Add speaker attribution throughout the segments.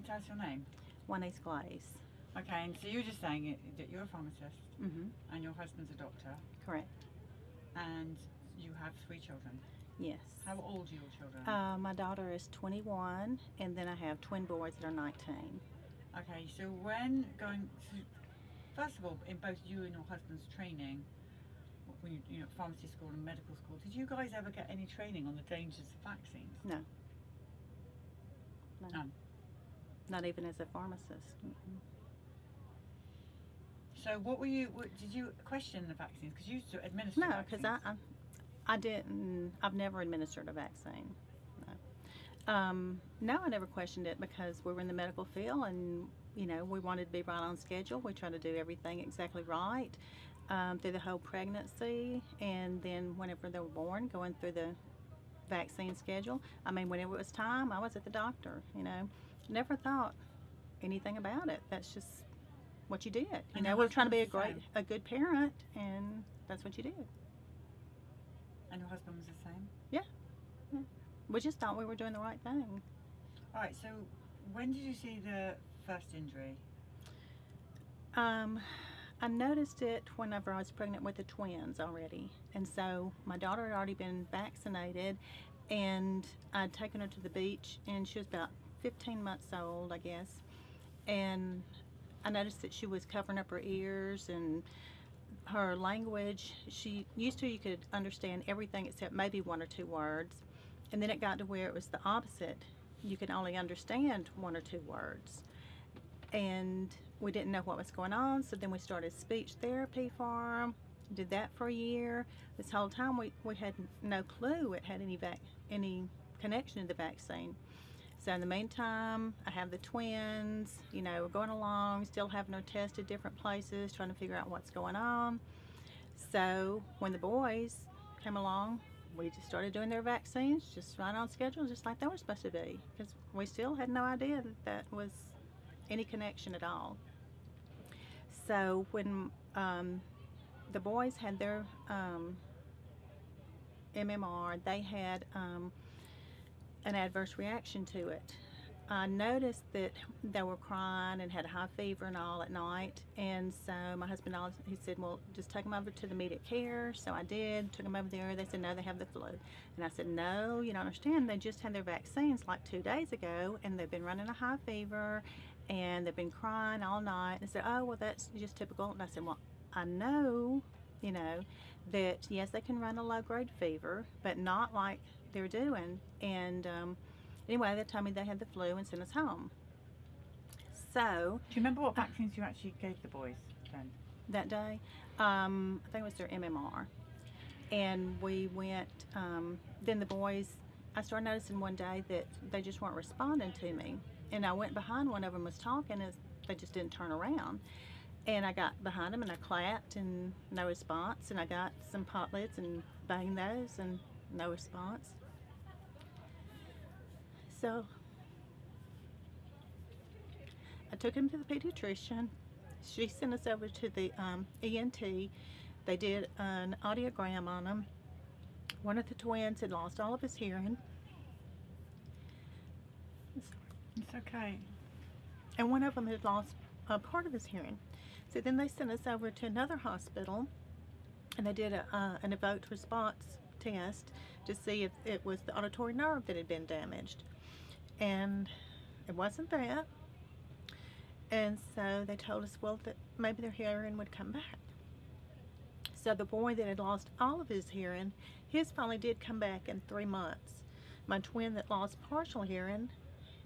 Speaker 1: tell us your name?
Speaker 2: Juanice Glaze.
Speaker 1: Okay, and so you're just saying that you're a pharmacist
Speaker 2: Mm-hmm.
Speaker 1: and your husband's a doctor
Speaker 2: Correct.
Speaker 1: and you have 3 children.
Speaker 2: Yes.
Speaker 1: How old are your children?
Speaker 2: My daughter is 21, and then I have twin boys that are 19.
Speaker 1: Okay, so when going to, first of all, in both you and your husband's training, when you know, pharmacy school and medical school, did you guys ever get any training on the dangers of vaccines?
Speaker 2: No. No.
Speaker 1: None.
Speaker 2: Not even as a pharmacist. Mm-mm.
Speaker 1: So did you question the vaccines? Because you used to administer
Speaker 2: No,
Speaker 1: vaccines.
Speaker 2: because I didn't. I've never administered a vaccine. No, I never questioned it because we were in the medical field, and we wanted to be right on schedule. We tried to do everything exactly right through the whole pregnancy, and then whenever they were born, going through the vaccine schedule. I mean, whenever it was time, I was at the doctor. Never thought anything about it. That's just what you did.
Speaker 1: And
Speaker 2: We
Speaker 1: your
Speaker 2: were trying to be
Speaker 1: husband was
Speaker 2: a good parent, and that's what you did.
Speaker 1: And your husband was the same?
Speaker 2: Yeah. We just thought we were doing the right thing.
Speaker 1: Alright, so when did you see the first injury?
Speaker 2: I noticed it whenever I was pregnant with the twins already. And so my daughter had already been vaccinated, and I'd taken her to the beach, and she was about 15 months old, I guess. And I noticed that she was covering up her ears, and her language, you could understand everything except maybe 1 or 2 words. And then it got to where it was the opposite. You could only understand 1 or 2 words. And we didn't know what was going on, so then we started speech therapy for her. Did that for a year. This whole time we had no clue it had any connection to the vaccine. So in the meantime, I have the twins, we're going along, still having her tested different places, trying to figure out what's going on. So when the boys came along, we just started doing their vaccines just right on schedule, just like they were supposed to be, because we still had no idea that was any connection at all. So when the boys had their MMR, they had an adverse reaction to it. I noticed that they were crying and had a high fever and all at night, and so my husband, he said, well, just take them over to the immediate care. So I did, took them over there. They said, no, they have the flu. And I said, no, you don't understand. They just had their vaccines like 2 days ago, and they've been running a high fever, and they've been crying all night. And I said, oh, well, that's just typical. And I said, well, I know, that yes, they can run a low-grade fever, but not like they're doing. And anyway, they told me they had the flu and sent us home. So
Speaker 1: do you remember what vaccines you actually gave the boys then?
Speaker 2: That day, I think it was their MMR. And we went, then the boys, I started noticing one day that they just weren't responding to me. And I went behind one of them was talking, and they just didn't turn around. And I got behind them and I clapped, and no response. And I got some pot lids and banged those, and no response. So I took him to the pediatrician. She sent us over to the ENT. They did an audiogram on him. One of the twins had lost all of his hearing.
Speaker 1: It's okay.
Speaker 2: And one of them had lost a part of his hearing. So then they sent us over to another hospital, and they did an evoked response test to see if it was the auditory nerve that had been damaged. And it wasn't that. And so they told us, well, that maybe their hearing would come back. So the boy that had lost all of his hearing, his finally did come back in 3 months. My twin that lost partial hearing,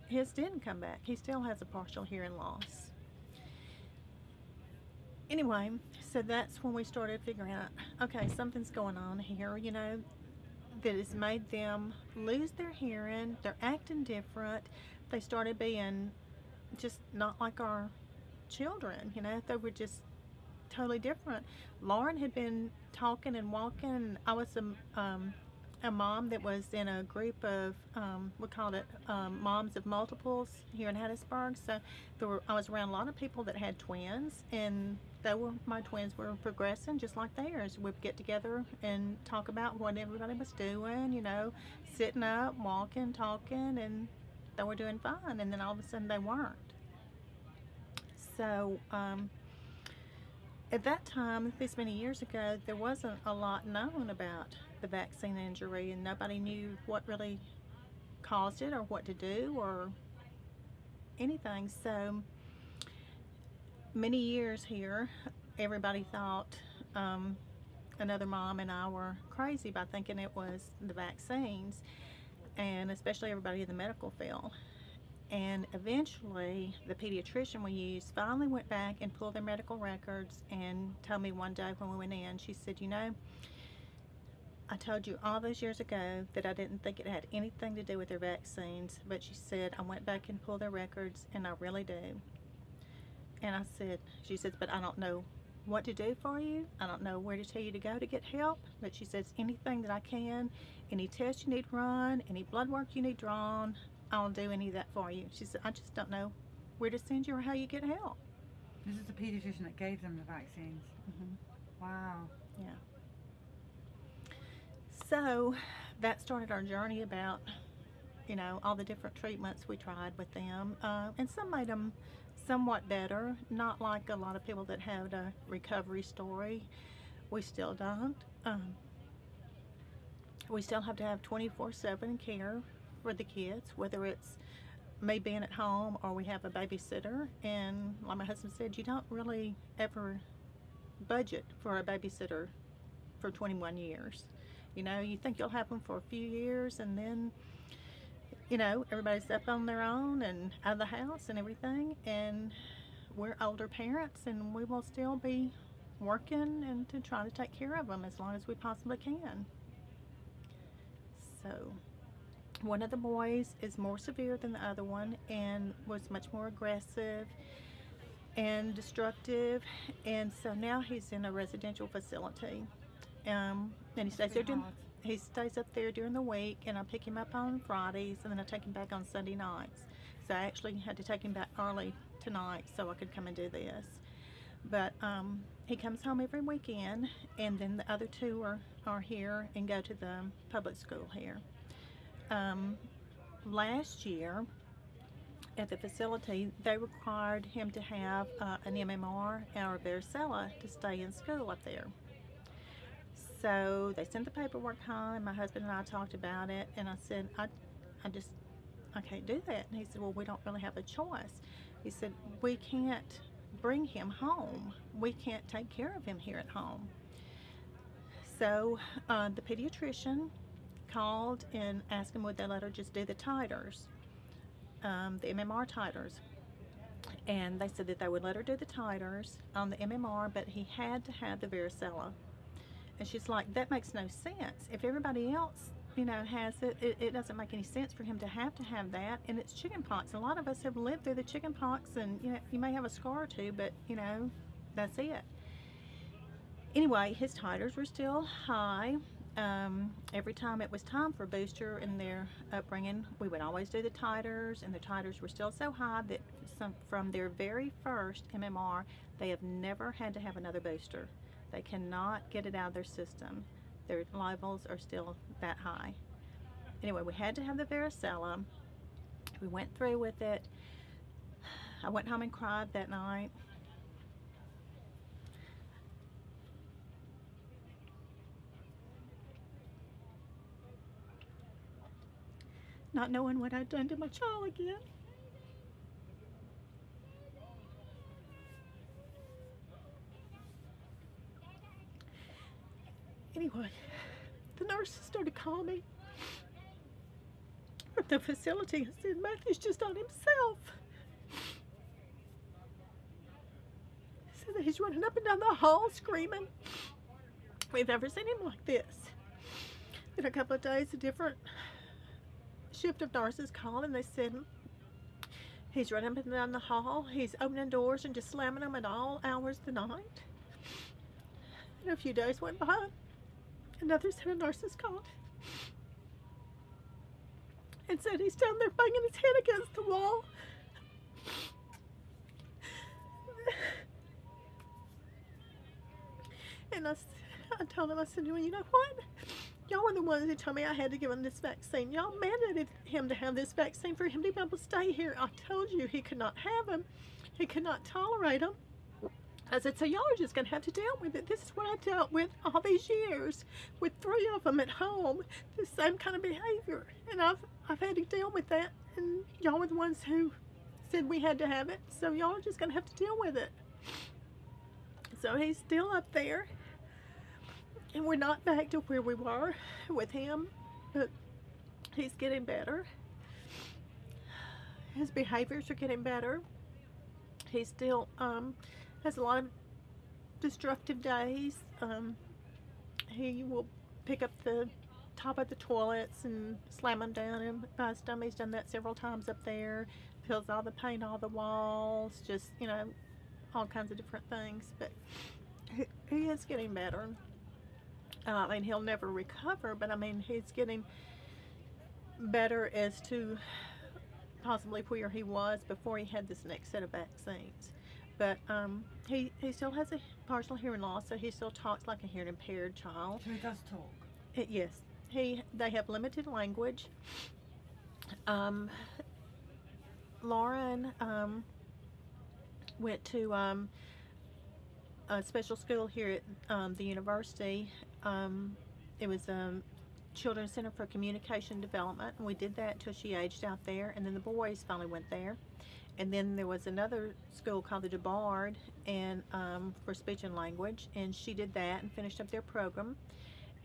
Speaker 2: his didn't come back. He still has a partial hearing loss. Anyway, so that's when we started figuring out, okay, something's going on here, that has made them lose their hearing. They're acting different. They started being just not like our children, they were just totally different. Lauren had been talking and walking. I was a mom that was in a group of, we called it Moms of Multiples here in Hattiesburg. So I was around a lot of people that had twins, and my twins were progressing just like theirs. We'd get together and talk about what everybody was doing, sitting up, walking, talking, and they were doing fine, and then all of a sudden they weren't. So at that time, this many years ago, there wasn't a lot known about the vaccine injury, and nobody knew what really caused it or what to do or anything. So many years here, everybody thought another mom and I were crazy by thinking it was the vaccines, and especially everybody in the medical field. And eventually, the pediatrician we used finally went back and pulled their medical records and told me one day when we went in, she said, you know, I told you all those years ago that I didn't think it had anything to do with their vaccines, but she said, I went back and pulled their records, and I really do. And I said, she says, but I don't know what to do for you. I don't know where to tell you to go to get help, but she says, anything that I can, any tests you need run, any blood work you need drawn, I'll do any of that for you. She said, I just don't know where to send you or how you get help.
Speaker 1: This is the pediatrician that gave them the vaccines. Wow.
Speaker 2: Yeah. So that started our journey about, you know, all the different treatments we tried with them, and some made them somewhat better, not like a lot of people that had a recovery story. We still don't. We still have to have 24/7 care for the kids, whether it's me being at home or we have a babysitter. And like my husband said, you don't really ever budget for a babysitter for 21 years. You know, you think you'll have them for a few years, and then, you know, everybody's up on their own and out of the house and everything, and we're older parents, and we will still be working and to try to take care of them as long as we possibly can. So one of the boys is more severe than the other one and was much more aggressive and destructive, and so now he's in a residential facility. And he stays there up there during the week, and I pick him up on Fridays, and then I take him back on Sunday nights. So I actually had to take him back early tonight so I could come and do this. But he comes home every weekend, and then the other two are here and go to the public school here. Last year at the facility, they required him to have an MMR or a varicella to stay in school up there. So they sent the paperwork home, and my husband and I talked about it, and I said, I can't do that. And he said, well, we don't really have a choice. He said, we can't bring him home. We can't take care of him here at home. So the pediatrician called and asked him would they let her just do the titers, the MMR titers. And they said that they would let her do the titers on the MMR, but he had to have the varicella. And she's like, that makes no sense. If everybody else, you know, has it, it doesn't make any sense for him to have that. And it's chicken pox. A lot of us have lived through the chicken pox, and you know, you may have a scar or two, but you know, that's it. Anyway, his titers were still high. Every time it was time for a booster in their upbringing, we would always do the titers, and the titers were still so high that from their very first MMR, they have never had to have another booster. They cannot get it out of their system. Their levels are still that high. Anyway, we had to have the varicella. We went through with it. I went home and cried that night. Not knowing what I'd done to my child again. Anyway, the nurse started calling me from the facility and said, Matthew's just on himself. Said that he's running up and down the hall screaming. We've never seen him like this. In a couple of days, a different shift of nurses called, and they said he's running up and down the hall. He's opening doors and just slamming them at all hours of the night. And a few days went by. Another set of nurses called and said he's down there banging his head against the wall. And I told him, I said, well, you know what?
Speaker 3: y'all were the ones who told me I had to give him this vaccine. Y'all mandated him to have this vaccine for him to be able to stay here. I told you he could not have him. He could not tolerate them. I said, so y'all are just going to have to deal with it. This is what I dealt with all these years with 3 of them at home, the same kind of behavior. And I've had to deal with that. And y'all were the ones who said we had to have it. So y'all are just going to have to deal with it. So he's still up there. And we're not back to where we were with him, but he's getting better. His behaviors are getting better. He still has a lot of destructive days. He will pick up the top of the toilets and slam them down and by his stomach. He's done that several times up there. Peels all the paint off the walls, just, you know, all kinds of different things. But he is getting better. I mean, he'll never recover, but I mean, he's getting better as to possibly where he was before he had this next set of vaccines. But he still has a partial hearing loss, so he still talks like a hearing impaired child.
Speaker 1: So he does talk?
Speaker 3: Yes. They have limited language. Lauren went to a special school here at the university. It was Children's Center for Communication Development, and we did that until she aged out there, and then the boys finally went there. And then there was another school called the DeBard and for speech and language, and she did that and finished up their program.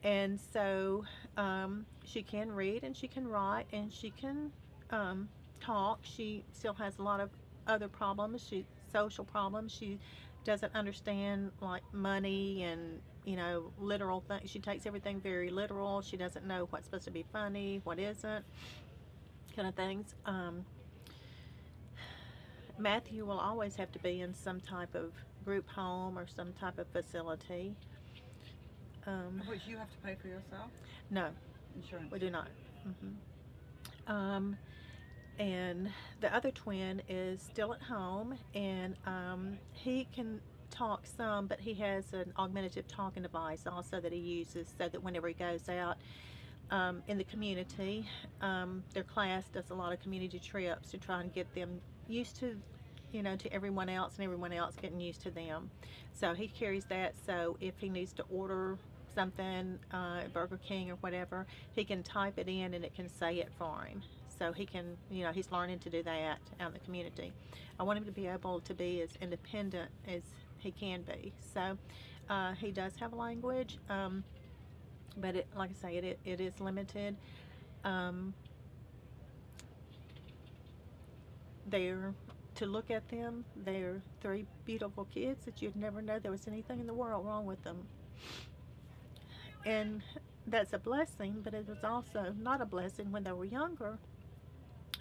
Speaker 3: And so she can read and she can write and she can talk. She still has a lot of other problems, social problems. She doesn't understand like money and, you know, literal things. She takes everything very literal. She doesn't know what's supposed to be funny, what isn't, kind of things. Matthew will always have to be in some type of group home or some type of facility.
Speaker 1: Which you have to pay for yourself?
Speaker 3: No.
Speaker 1: Insurance?
Speaker 3: We do not. And the other twin is still at home, and he can talk some, but he has an augmentative talking device also that he uses so that whenever he goes out in the community, their class does a lot of community trips to try and get them used to, you know, to everyone else and everyone else getting used to them. So he carries that, so if he needs to order something at Burger King or whatever, he can type it in and it can say it for him. So he can, you know, he's learning to do that out in the community. I want him to be able to be as independent as he can be. So he does have a language, but it, like I say, it is limited. To look at them, they're 3 beautiful kids that you'd never know there was anything in the world wrong with them. And that's a blessing, but it was also not a blessing when they were younger.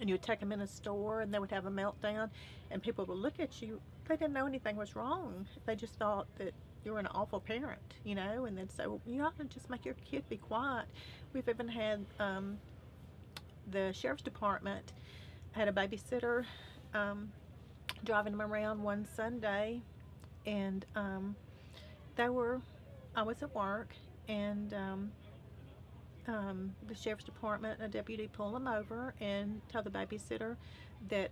Speaker 3: And you would take them in a store and they would have a meltdown and people would look at you. They didn't know anything was wrong. They just thought that you were an awful parent, you know, and they'd say, well, you ought to just make your kid be quiet. We've even had the sheriff's department had a babysitter driving them around one Sunday, and I was at work, and the sheriff's department, a deputy, pulled them over and tell the babysitter that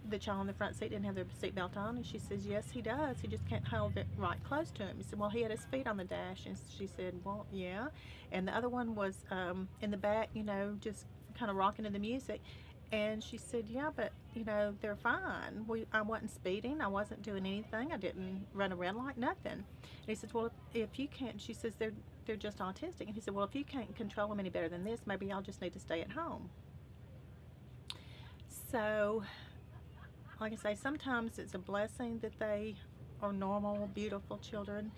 Speaker 3: the child in the front seat didn't have their seatbelt on, and she says, yes, he does, he just can't hold it right close to him. He said, well, he had his feet on the dash, and she said, well, yeah. And the other one was in the back, you know, just kind of rocking to the music. And she said, yeah, but, you know, they're fine. I wasn't speeding. I wasn't doing anything. I didn't run a red light, nothing. And he says, well, if you can't, she says, they're just autistic. And he said, well, if you can't control them any better than this, maybe y'all just need to stay at home. So, like I say, sometimes it's a blessing that they are normal, beautiful children.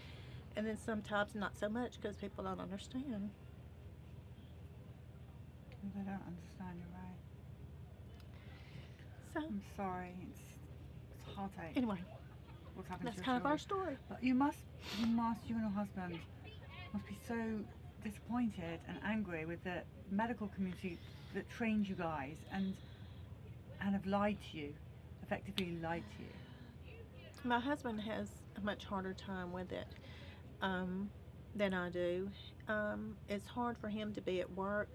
Speaker 3: And then sometimes not so much because people don't understand.
Speaker 1: They don't understand, you're right.
Speaker 3: So,
Speaker 1: I'm sorry, it's heartache.
Speaker 3: anyway,
Speaker 1: What's happened
Speaker 3: that's
Speaker 1: to your
Speaker 3: kind of our
Speaker 1: children.
Speaker 3: story.
Speaker 1: But you and your husband must be so disappointed and angry with the medical community that trained you guys and have lied to you, effectively lied to you.
Speaker 3: My husband has a much harder time with it than I do. it's hard for him to be at work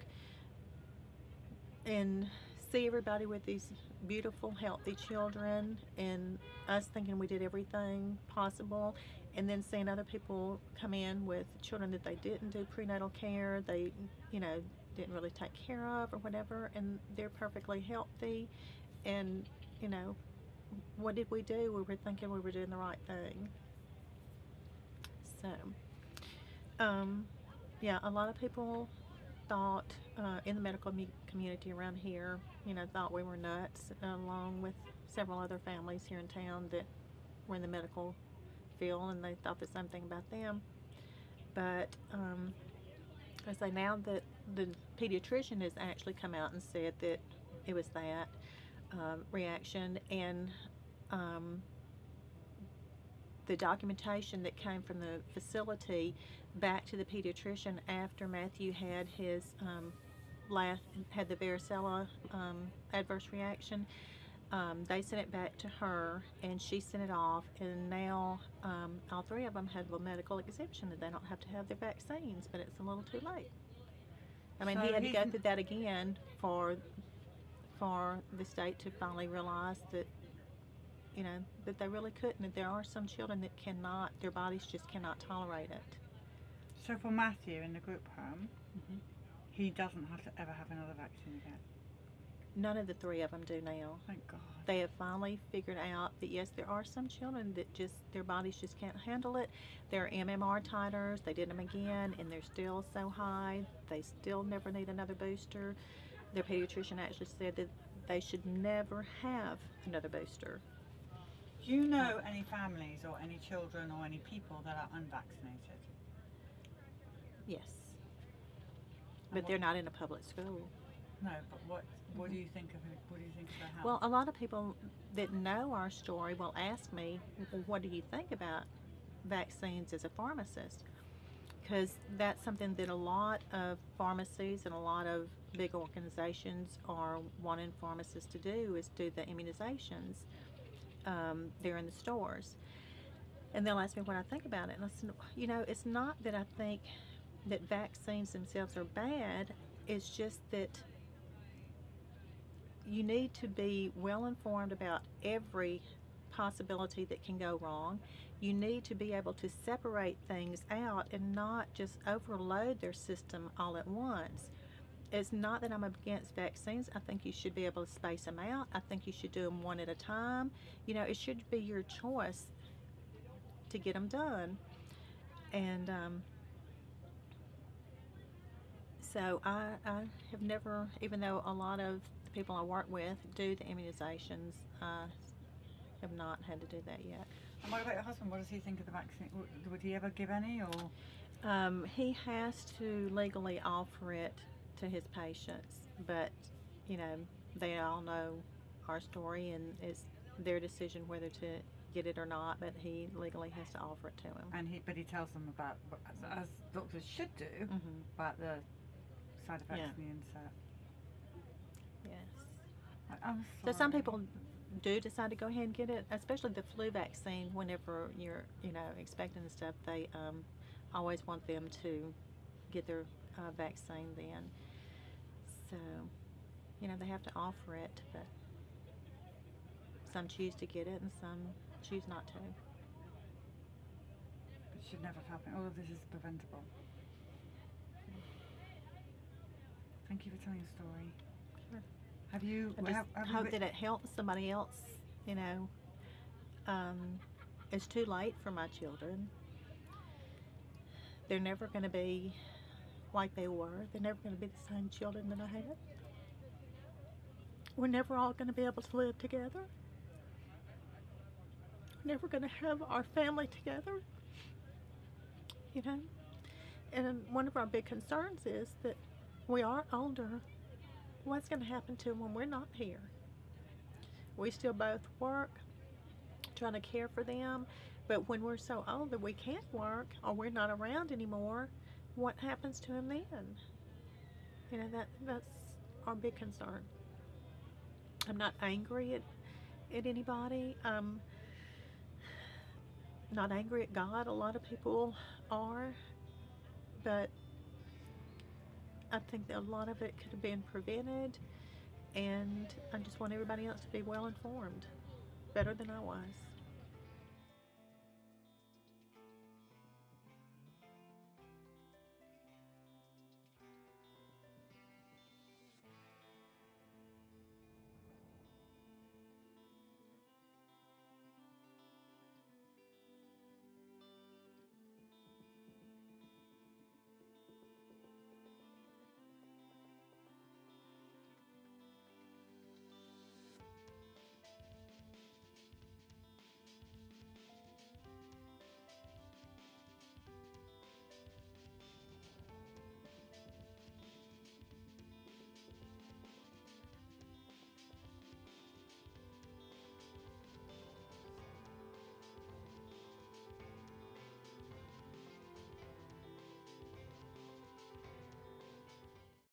Speaker 3: and see everybody with these beautiful, healthy children, and us thinking we did everything possible, and then seeing other people come in with children that they didn't do prenatal care, they, didn't really take care of or whatever, and they're perfectly healthy. And, what did we do? We were thinking we were doing the right thing. So, yeah, a lot of people thought in the medical community around here, thought we were nuts, along with several other families here in town that were in the medical field, and they thought the same thing about them. But I say now that the pediatrician has actually come out and said that it was that reaction, and the documentation that came from the facility back to the pediatrician after Matthew had his had the varicella adverse reaction. They sent it back to her, and she sent it off, and now all three of them had a medical exemption that they don't have to have their vaccines, but it's a little too late. I mean,
Speaker 1: So
Speaker 3: he had to go through that again for the state to finally realize that, that they really couldn't, that there are some children that cannot, their bodies just cannot tolerate it.
Speaker 1: So for Matthew in the group home, he doesn't have to ever have another vaccine again?
Speaker 3: None of the three of them do now.
Speaker 1: Thank God.
Speaker 3: They have finally figured out that yes, there are some children that just, their bodies just can't handle it. Their MMR titers, they did them again, and they're still so high. They still never need another booster. Their pediatrician actually said that they should never have another booster.
Speaker 1: Do you know any families or any children or any people that are unvaccinated?
Speaker 3: Yes.
Speaker 1: And
Speaker 3: But they're not in a public school.
Speaker 1: No, but what do you think of it? What do you think of their health?
Speaker 3: Well, a lot of people that know our story will ask me, well, what do you think about vaccines as a pharmacist? Because that's something that a lot of pharmacies and a lot of big organizations are wanting pharmacists to do, is do the immunizations there in the stores. And they'll ask me what I think about it. And I said, it's not that I think that vaccines themselves are bad, it's just that you need to be well informed about every possibility that can go wrong. You need to be able to separate things out and not just overload their system all at once. It's not that I'm against vaccines. I think you should be able to space them out. I think you should do them one at a time. It should be your choice to get them done. And so I have never, even though a lot of the people I work with do the immunizations, I have not had to do that yet.
Speaker 1: And what about your husband? What does he think of the vaccine? Would he ever give any, or?
Speaker 3: He has to legally offer it to his patients, but they all know our story, and it's their decision whether to get it or not, but he legally has to offer it to him.
Speaker 1: And he tells them about, as doctors should do, about the side effects and the insert.
Speaker 3: Yes.
Speaker 1: I'm
Speaker 3: So
Speaker 1: sorry.
Speaker 3: some people do decide to go ahead and get it, especially the flu vaccine. Whenever you're expecting and stuff, they always want them to get their vaccine then. So they have to offer it, but some choose to get it and some choose not to.
Speaker 1: It should never happen. All of this is preventable. Thank you for telling your story.
Speaker 3: Sure.
Speaker 1: Have you?
Speaker 3: I just hope that it helps somebody else. It's too late for my children. They're never going to be like they were. They're never going to be the same children that I had. We're never all going to be able to live together. We're never going to have our family together. And one of our big concerns is that we are older. What's going to happen to them when we're not here? We still both work, trying to care for them, but when we're so old that we can't work or we're not around anymore, what happens to them then? That's our big concern. I'm not angry at anybody. Not angry at God. A lot of people are, but I think that a lot of it could have been prevented, and I just want everybody else to be well informed, better than I was.